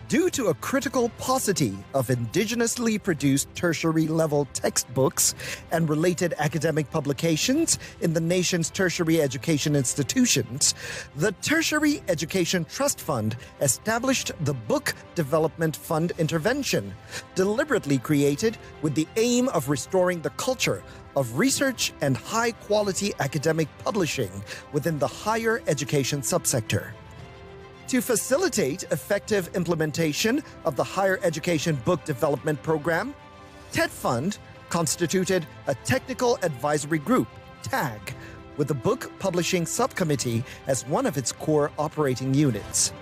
Due to a critical paucity of indigenously produced tertiary-level textbooks and related academic publications in the nation's tertiary education institutions, the Tertiary Education Trust Fund established the Book Development Fund Intervention, deliberately created with the aim of restoring the culture of research and high-quality academic publishing within the higher education subsector. To facilitate effective implementation of the Higher Education Book Development Program, TETFund constituted a Technical Advisory Group, TAG, with the Book Publishing Sub Committee as one of its core operating units.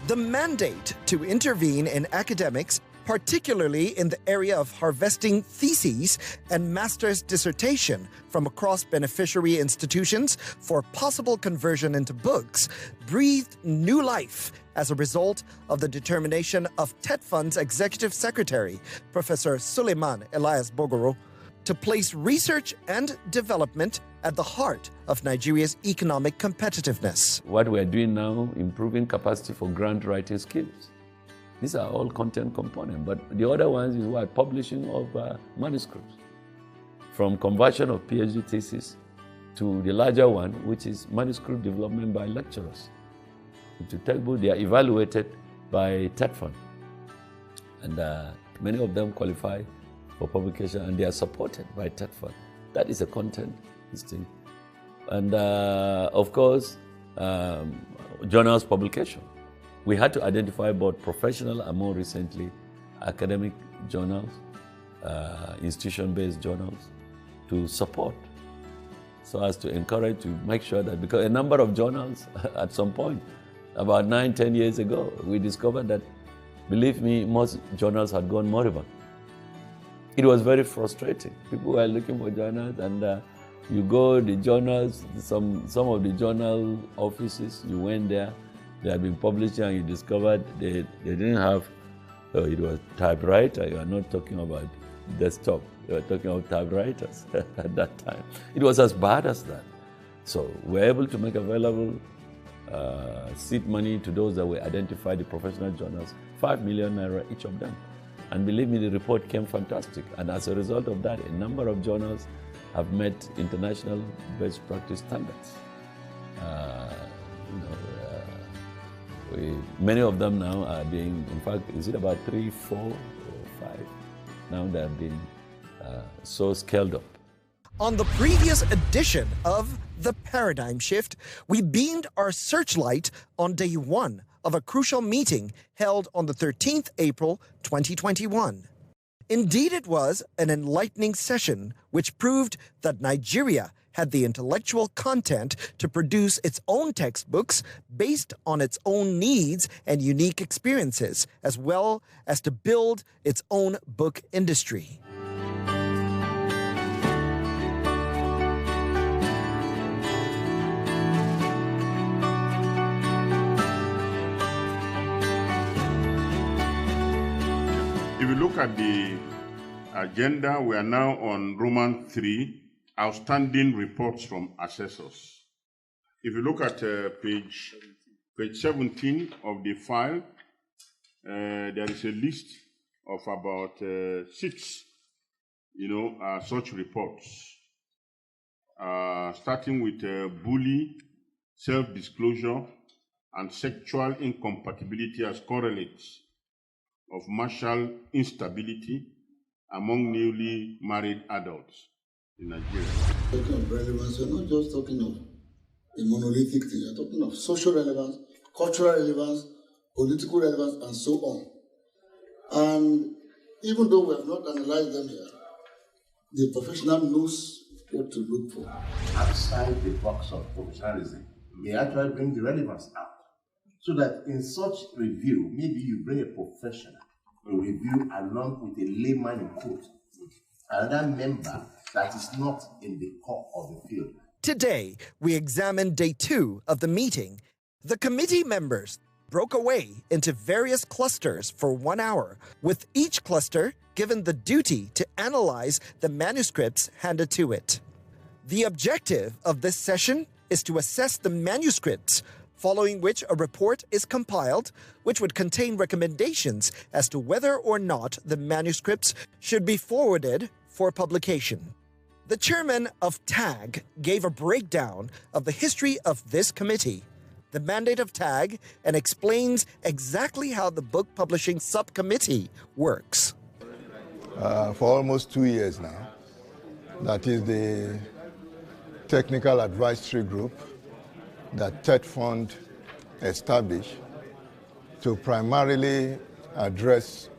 The mandate to intervene in academics, particularly in the area of harvesting theses and master's dissertation from across beneficiary institutions for possible conversion into books, breathed new life as a result of the determination of TETFund's Executive Secretary, Professor Suleiman Elias Bogoro, to place research and development at the heart of Nigeria's economic competitiveness. What we are doing now, improving capacity for grant writing skills. These are all content components, but the other ones is what? Publishing of manuscripts. From conversion of PhD thesis to the larger one, which is manuscript development by lecturers. To textbook, they are evaluated by TETFund. And many of them qualify for publication, and they are supported by TETFund. That is a content thing. And of course, journals publication. We had to identify both professional and more recently academic journals, institution-based journals to support, so as to encourage, to make sure that, because a number of journals at some point, about 9-10 years ago, we discovered that, believe me, most journals had gone moribund. It was very frustrating. People were looking for journals, and you go the journals, some of the journal offices, you went there, they had been publishing, and you discovered they didn't have, it was typewriter. You are not talking about desktop, you are talking about typewriters at that time. It was as bad as that. So we were able to make available seed money to those that we identified, the professional journals, 5 million naira each of them. And believe me, the report came fantastic. And as a result of that, a number of journals have met international best practice standards. Many of them now are being, in fact, is it about 3, 4, or 5? Now they have been so scaled up. On the previous edition of The Paradigm Shift, we beamed our searchlight on day one of a crucial meeting held on the 13th April 2021. Indeed, it was an enlightening session which proved that Nigeria had the intellectual content to produce its own textbooks based on its own needs and unique experiences, as well as to build its own book industry. If you look at the agenda, we are now on Roman 3, outstanding reports from assessors. If you look at page 17 of the file, there is a list of about 6, such reports, starting with bully, self-disclosure, and sexual incompatibility as correlates of marital instability among newly married adults in Nigeria. Talking of relevance, you're not just talking of a monolithic thing, you're talking of social relevance, cultural relevance, political relevance, and so on. And even though we have not analyzed them here, the professional knows what to look for. Outside the box of professionalism, they actually bring the relevance out. So that in such review, maybe you bring a professional, a review along with a layman in quote, another member that is not in the core of the field. Today, we examine day 2 of the meeting The committee members broke away into various clusters for 1 hour, with each cluster given the duty to analyze the manuscripts handed to it. The objective of this session is to assess the manuscripts, following which a report is compiled, which would contain recommendations as to whether or not the manuscripts should be forwarded for publication. The chairman of TAG gave a breakdown of the history of this committee, the mandate of TAG, and explains exactly how the Book Publishing Subcommittee works. For almost 2 years now, that is the technical advisory group that TETFund established to primarily address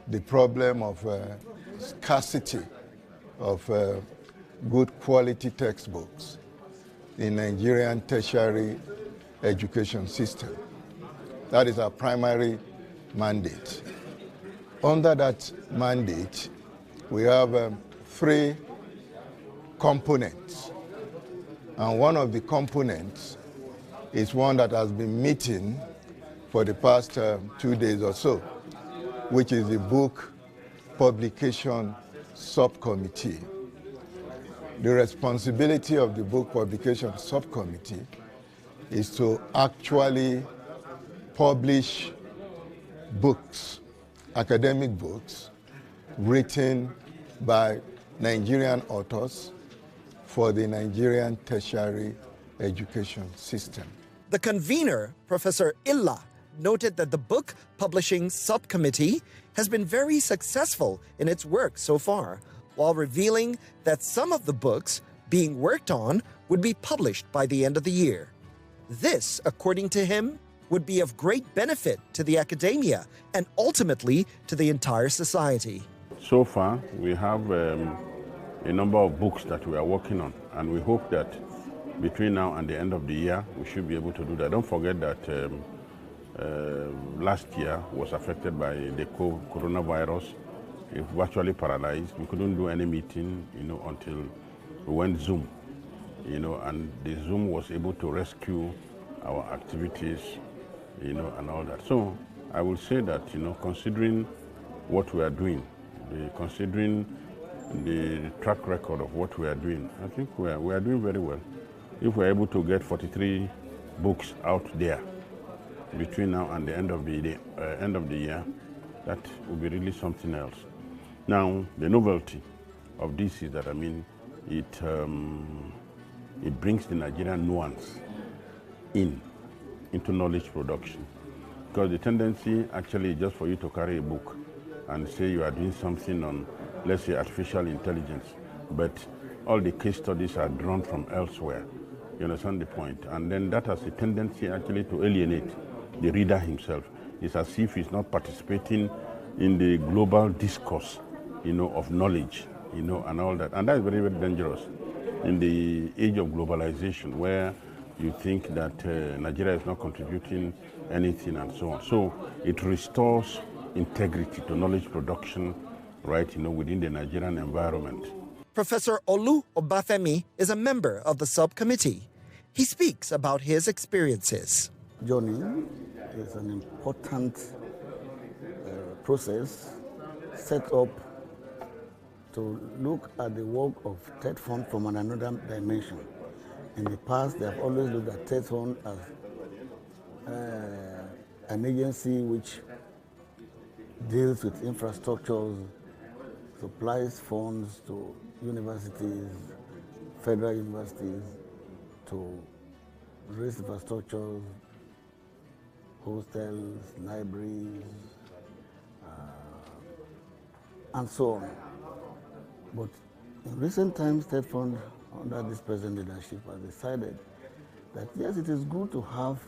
the problem of scarcity of good quality textbooks in Nigerian tertiary education system. That is our primary mandate. Under that mandate, we have 3 components. And one of the components is one that has been meeting for the past 2 days or so, which is the Book Publication Subcommittee. The responsibility of the Book Publication Subcommittee is to actually publish books, academic books, written by Nigerian authors for the Nigerian tertiary education system. The convener, Professor Illa, noted that the Book Publishing Subcommittee has been very successful in its work so far, while revealing that some of the books being worked on would be published by the end of the year. This, according to him, would be of great benefit to the academia and ultimately to the entire society. So far, we have a number of books that we are working on, and we hope that between now and the end of the year, we should be able to do that. Don't forget that last year was affected by the coronavirus. It virtually paralyzed. We couldn't do any meeting, until we went Zoom, and the Zoom was able to rescue our activities, and all that. So I will say that, considering what we are doing, considering the track record of what we are doing, I think we are doing very well. If we're able to get 43 books out there between now and the end of the year, that will be really something else. Now, the novelty of this is that, it brings the Nigerian nuance into knowledge production. Because the tendency actually is just for you to carry a book and say you are doing something on, let's say, artificial intelligence, but all the case studies are drawn from elsewhere. You understand the point? And then that has a tendency actually to alienate the reader himself. It's as if he's not participating in the global discourse, of knowledge, and all that. And that's very, very dangerous in the age of globalization, where you think that Nigeria is not contributing anything and so on. So it restores integrity to knowledge production, right, within the Nigerian environment. Professor Olu Obafemi is a member of the subcommittee. He speaks about his experiences. Journey is an important process set up to look at the work of TETFund from another dimension. In the past, they have always looked at TETFund as an agency which deals with infrastructures, supplies funds to universities, federal universities, to raise infrastructures, hostels, libraries, and so on. But in recent times, TETFund, under this present leadership, has decided that yes, it is good to help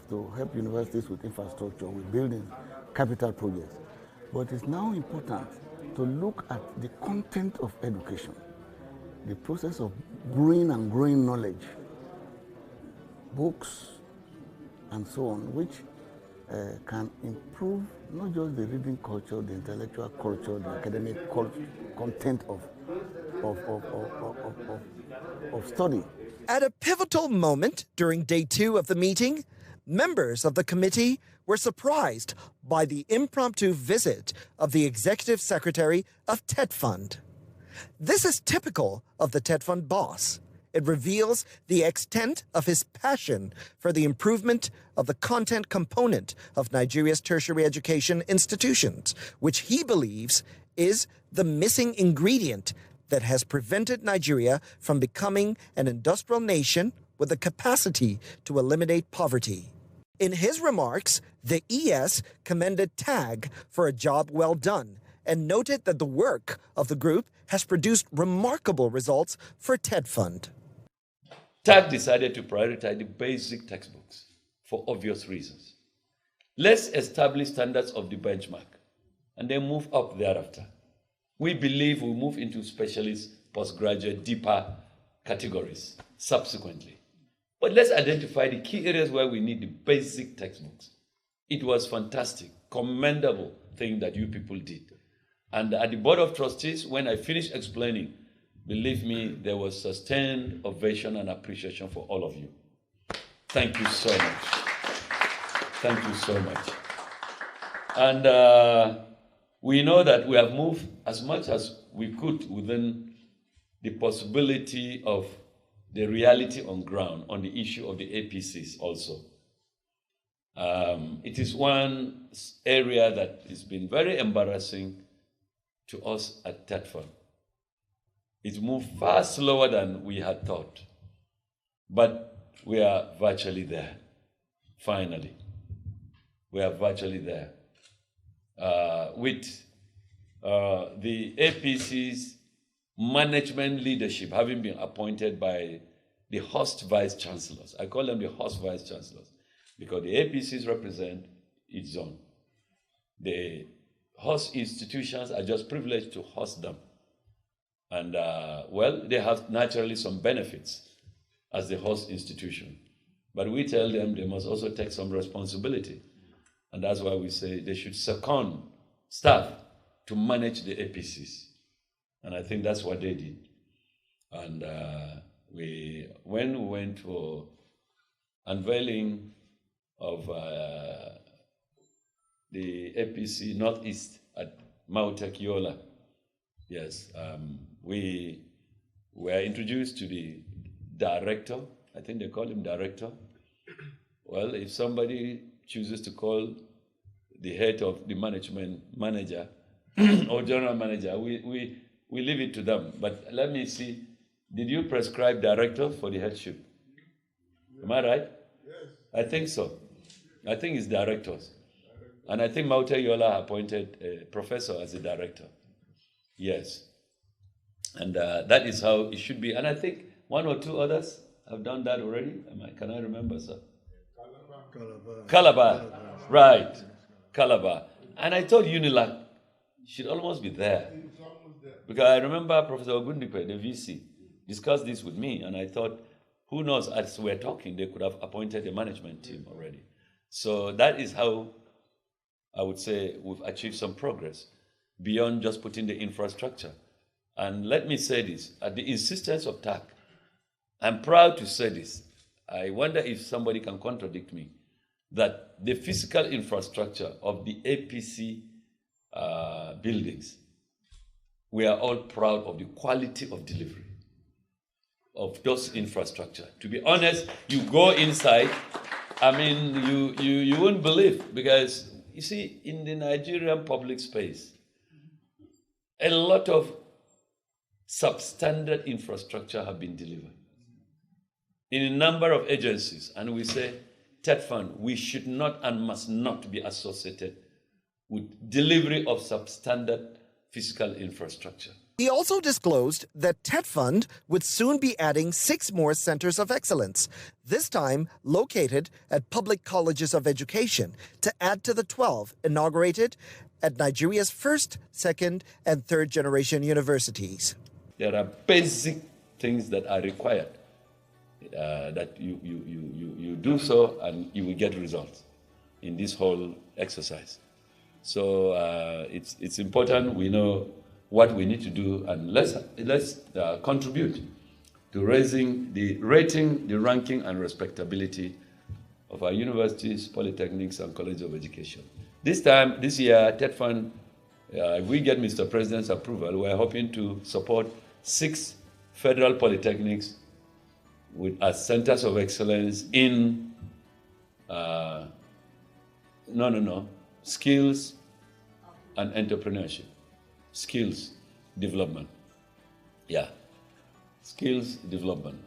universities with infrastructure, with buildings, capital projects, but it's now important to look at the content of education, the process of brewing and growing knowledge, books, and so on, which can improve not just the reading culture, the intellectual culture, the academic content of study. At a pivotal moment during day 2 of the meeting, Members of the committee were surprised by the impromptu visit of the executive secretary of TETFund. This is typical of the TETFund boss. It reveals the extent of his passion for the improvement of the content component of Nigeria's tertiary education institutions, which he believes is the missing ingredient that has prevented Nigeria from becoming an industrial nation with the capacity to eliminate poverty. In his remarks, the ES commended TAG for a job well done and noted that the work of the group has produced remarkable results for TETFund. TAG decided to prioritize the basic textbooks for obvious reasons. Let's establish standards of the benchmark and then move up thereafter. We believe we'll move into specialist, postgraduate, deeper categories subsequently. But let's identify the key areas where we need the basic textbooks. It was fantastic, commendable thing that you people did. And at the Board of Trustees, when I finished explaining, believe me, there was sustained ovation and appreciation for all of you. Thank you so much. Thank you so much. And we know that we have moved as much as we could within the possibility of the reality on ground on the issue of the APCs also. It is one area that has been very embarrassing to us at TETFund. It moved far slower than we had thought, but we are virtually there, finally. We are virtually there. With the APC's management leadership having been appointed by the host vice chancellors. I call them the host vice chancellors because the APCs represent each zone. The host institutions are just privileged to host them. And well, they have naturally some benefits as the host institution. But we tell them they must also take some responsibility. And that's why we say they should second staff to manage the APCs. And I think that's what they did. And when we went for unveiling of the APC Northeast at Mautek Yola, yes, we were introduced to the director. I think they call him director. Well, if somebody chooses to call the head of the management manager or general manager, we leave it to them. But let me see, did you prescribe director for the headship? Am I right? Yes. I think so. I think it's directors. And I think Maute Yola appointed a professor as a director. Yes. And that is how it should be. And I think one or two others have done that already. Can I remember, sir? Calabar. Right. Calabar. And I thought UNILAC should almost be there. Because I remember Professor Ogundipe, the VC, discussed this with me, and I thought, who knows, as we're talking, they could have appointed a management team already. So that is how I would say we've achieved some progress beyond just putting the infrastructure. And let me say this, at the insistence of TAC, I'm proud to say this. I wonder if somebody can contradict me, that the physical infrastructure of the APC buildings, we are all proud of the quality of delivery of those infrastructure. To be honest, you go inside, I mean, you won't believe, because you see, in the Nigerian public space, a lot of substandard infrastructure have been delivered in a number of agencies, and we say, TETFund, we should not and must not be associated with delivery of substandard physical infrastructure. He also disclosed that TETFund would soon be adding 6 more centers of excellence, this time located at public colleges of education, to add to the 12 inaugurated at Nigeria's first, second, and third generation universities. There are basic things that are required, that you do so and you will get results in this whole exercise. So it's important we know what we need to do, and let's contribute to raising the rating, the ranking, and respectability of our universities, polytechnics, and colleges of education. This year, TETFund, if we get Mr. President's approval, we're hoping to support 6 federal polytechnics as centers of excellence in skills and entrepreneurship, skills development. Skills development.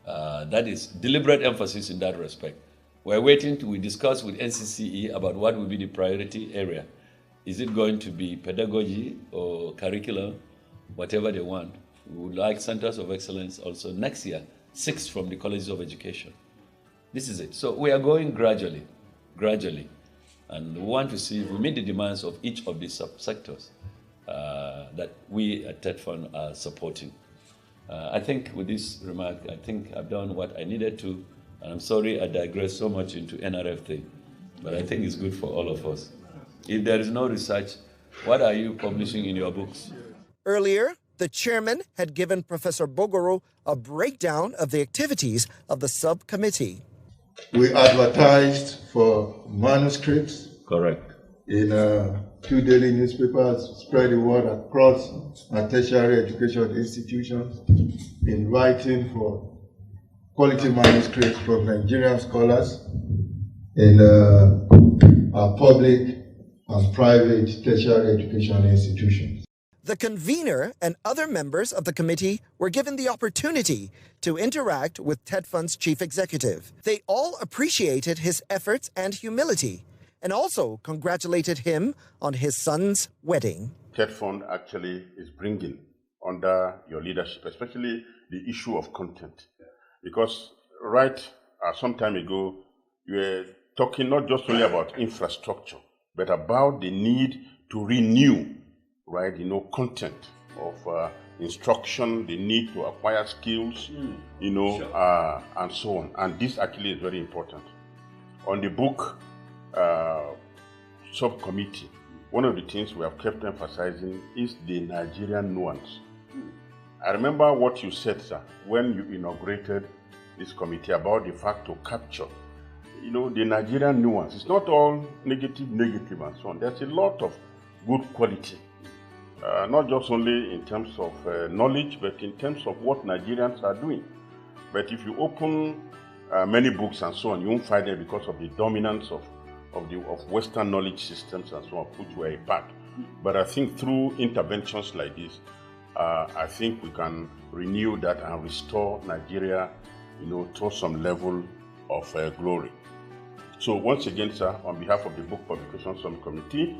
That is deliberate emphasis in that respect. We discuss with NCCE about what will be the priority area. Is it going to be pedagogy or curriculum, whatever they want? We would like centers of excellence also next year, 6 from the colleges of education. This is it. So we are going gradually, and we want to see if we meet the demands of each of these subsectors that we at TETFund are supporting. I think with this remark, I think I've done what I needed to, and I'm sorry I digress so much into NRF thing, but I think it's good for all of us. If there is no research, what are you publishing in your books? Earlier, the chairman had given Professor Bogoro a breakdown of the activities of the subcommittee. We advertised for manuscripts. Correct. In 2 daily newspapers, spread the word across our tertiary education institutions, in writing for quality manuscripts from Nigerian scholars in our public and private tertiary education institutions. The convener and other members of the committee were given the opportunity to interact with TETFund's chief executive. They all appreciated his efforts and humility, and also congratulated him on his son's wedding. TETFund actually is bringing under your leadership, especially the issue of content. Because some time ago, you were talking not just only about infrastructure, but about the need to renew, content of instruction, the need to acquire skills, and so on. And this actually is very important. On the book subcommittee, one of the things we have kept emphasizing is the Nigerian nuance. I remember what you said, sir, when you inaugurated this committee about the fact to capture, the Nigerian nuance. It's not all negative, and so on. There's a lot of good quality, not just only in terms of knowledge, but in terms of what Nigerians are doing. But if you open many books and so on, you won't find them because of the dominance of Western knowledge systems and so on, which were a part. But I think through interventions like this, I think we can renew that and restore Nigeria, to some level of glory. So once again, sir, on behalf of the Book Publication Sub Committee,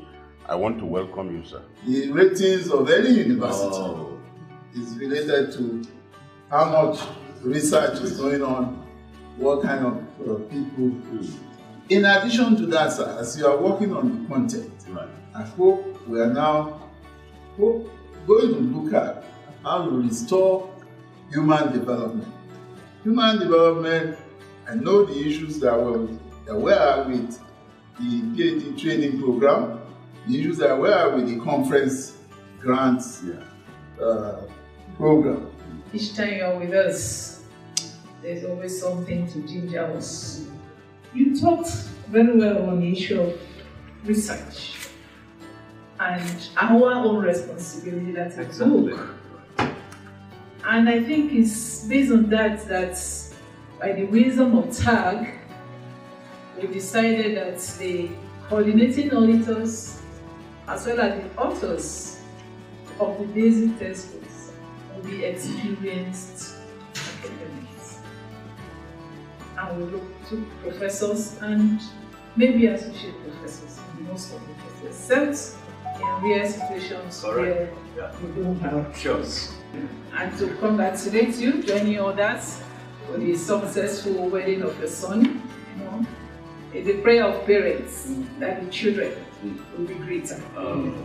I want to welcome you, sir. The ratings of any university is related to how much research is going on, what kind of people. In addition to that, sir, as you are working on the content, I hope we are now going to look at how to restore human development. Human development, I know the issues that were with the PhD training program, the issues that were with the conference grants program. Each time you are with us, there's always something to ginger us. You talked very well on the issue of research and our own responsibility as a book. And I think it's based on that by the wisdom of TAG, we decided that the coordinating auditors as well as the authors of the basic textbooks will be experienced academics. And we look to professors and maybe associate professors in most of the cases, except in rare situations where we don't have choice. And to congratulate you, joining others for the successful wedding of your son. It's a prayer of parents that the children will be greater.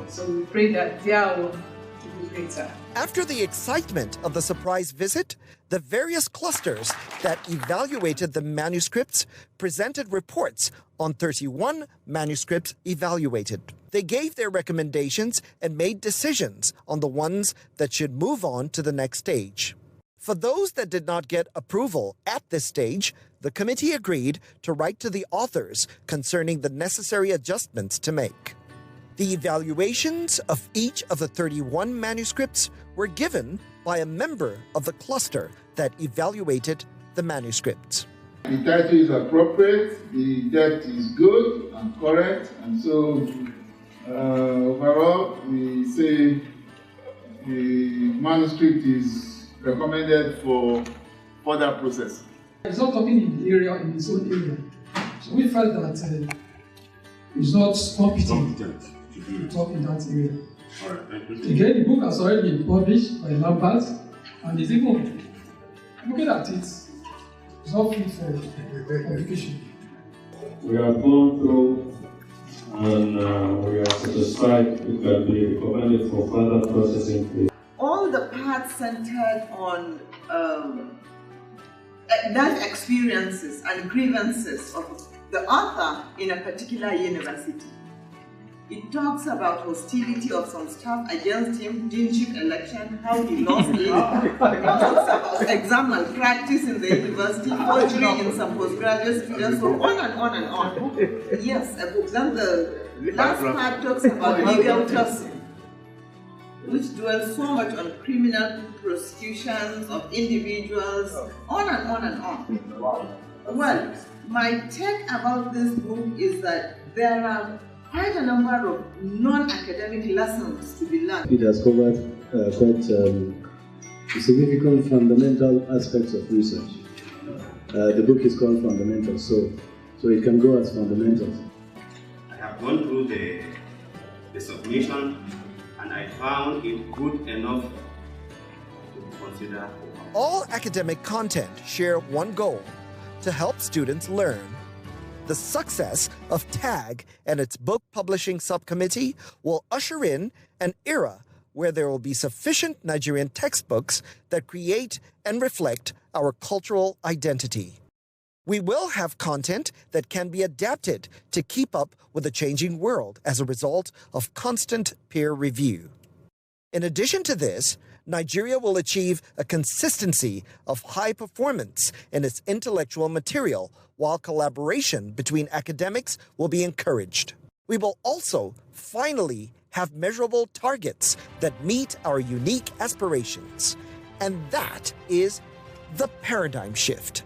So we pray that their own will be greater. After the excitement of the surprise visit, the various clusters that evaluated the manuscripts presented reports on 31 manuscripts evaluated. They gave their recommendations and made decisions on the ones that should move on to the next stage. For those that did not get approval at this stage, the committee agreed to write to the authors concerning the necessary adjustments to make. The evaluations of each of the 31 manuscripts were given by a member of the cluster that evaluated the manuscripts. The title is appropriate, the depth is good and correct, and so overall we say the manuscript is recommended for further process. He's not talking in the area, in his own area. So we felt that he's not competent to talk in that area. Again, the book has already been published by Lampard, and he's even looking at it. It's not fit for publication. We have gone through and we are satisfied it can be recommended for further processing. All the parts centered on life experiences and grievances of the author in a particular university. It talks about hostility of some staff against him, deanship election, how he lost it. It talks about exam malpractice in the university, forgery in some postgraduate students, so on and on and on. Yes, a book. Then the last part talks about legal tossing, which dwells so much on criminal prosecutions of individuals, on and on and on. Well, my take about this book is that there are quite a number of non-academic lessons to be learned. It has covered quite significant fundamental aspects of research. The book is called Fundamentals, so it can go as fundamentals. I have gone through the submission and I found it good enough to consider. All academic content share one goal: to help students learn. The success of TAG and its book publishing subcommittee will usher in an era where there will be sufficient Nigerian textbooks that create and reflect our cultural identity. We will have content that can be adapted to keep up with the changing world as a result of constant peer review. In addition to this, Nigeria will achieve a consistency of high performance in its intellectual material, while collaboration between academics will be encouraged. We will also finally have measurable targets that meet our unique aspirations. And that is the paradigm shift.